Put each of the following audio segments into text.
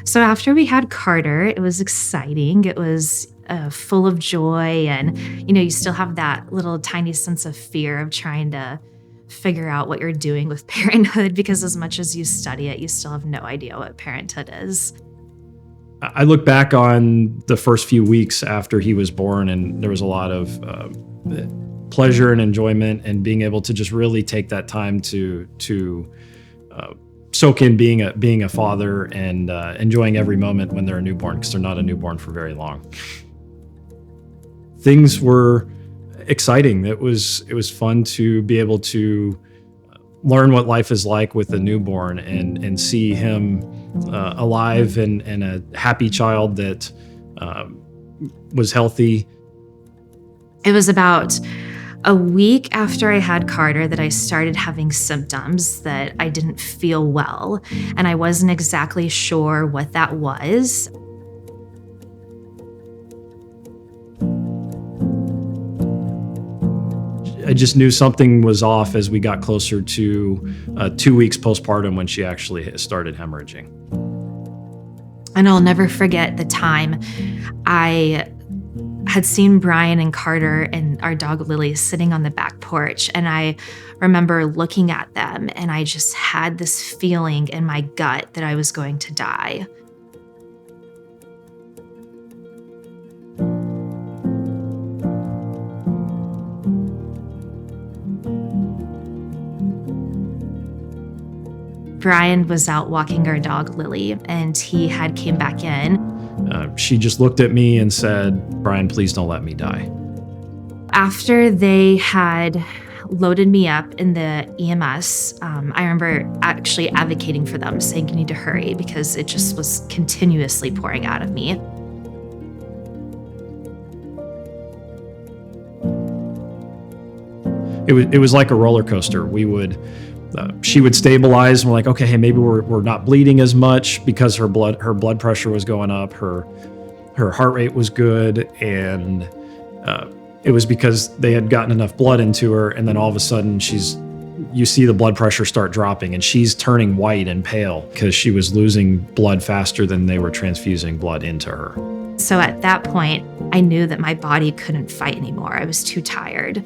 So after we had Carter, it was exciting. It was full of joy. And, you still have that little tiny sense of fear of trying to figure out what you're doing with parenthood, because as much as you study it, you still have no idea what parenthood is. I look back on the first few weeks after he was born, and there was a lot of pleasure and enjoyment, and being able to just really take that time to soak in being a father and enjoying every moment when they're a newborn, because they're not a newborn for very long. Things were exciting. It was fun to be able to learn what life is like with a newborn and see him alive and a happy child that was healthy. It was about a week after I had Carter that I started having symptoms that I didn't feel well, and I wasn't exactly sure what that was. I just knew something was off as we got closer to 2 weeks postpartum, when she actually started hemorrhaging. And I'll never forget the time I had seen Bryan and Carter and our dog Lily sitting on the back porch. And I remember looking at them, and I just had this feeling in my gut that I was going to die. Bryan was out walking our dog Lily, and he had came back in. She just looked at me and said, "Bryan, please don't let me die." After they had loaded me up in the EMS, I remember actually advocating for them, saying, "You need to hurry," because it just was continuously pouring out of me. It was like a roller coaster. She would stabilize, and we're like, okay, hey, maybe we're not bleeding as much, because her blood pressure was going up, her heart rate was good, and it was because they had gotten enough blood into her. And then all of a sudden, you see the blood pressure start dropping, and she's turning white and pale because she was losing blood faster than they were transfusing blood into her. So at that point, I knew that my body couldn't fight anymore. I was too tired,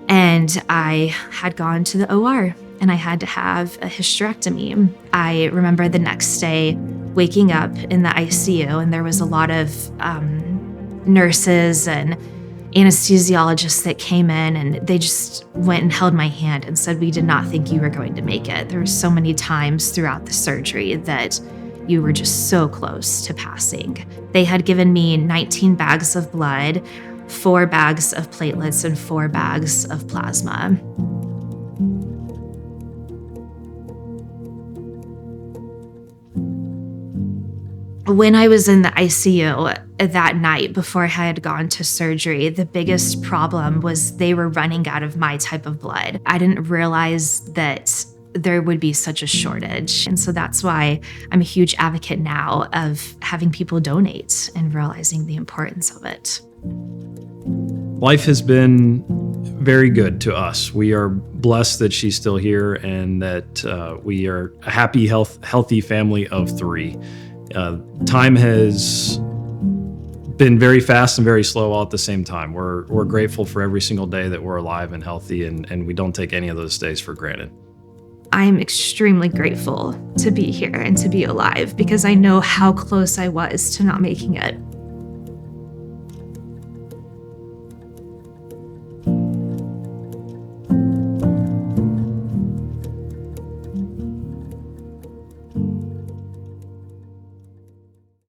and I had gone to the OR. And I had to have a hysterectomy. I remember the next day waking up in the ICU, and there was a lot of nurses and anesthesiologists that came in, and they just went and held my hand and said, "We did not think you were going to make it." There were so many times throughout the surgery that you were just so close to passing. They had given me 19 bags of blood, 4 bags of platelets, and 4 bags of plasma. When I was in the ICU that night before I had gone to surgery, the biggest problem was they were running out of my type of blood. I didn't realize that there would be such a shortage. And so that's why I'm a huge advocate now of having people donate and realizing the importance of it. Life has been very good to us. We are blessed that she's still here, and that we are a happy, healthy family of 3. Time has been very fast and very slow all at the same time. We're grateful for every single day that we're alive and healthy, and we don't take any of those days for granted. I'm extremely grateful to be here and to be alive, because I know how close I was to not making it.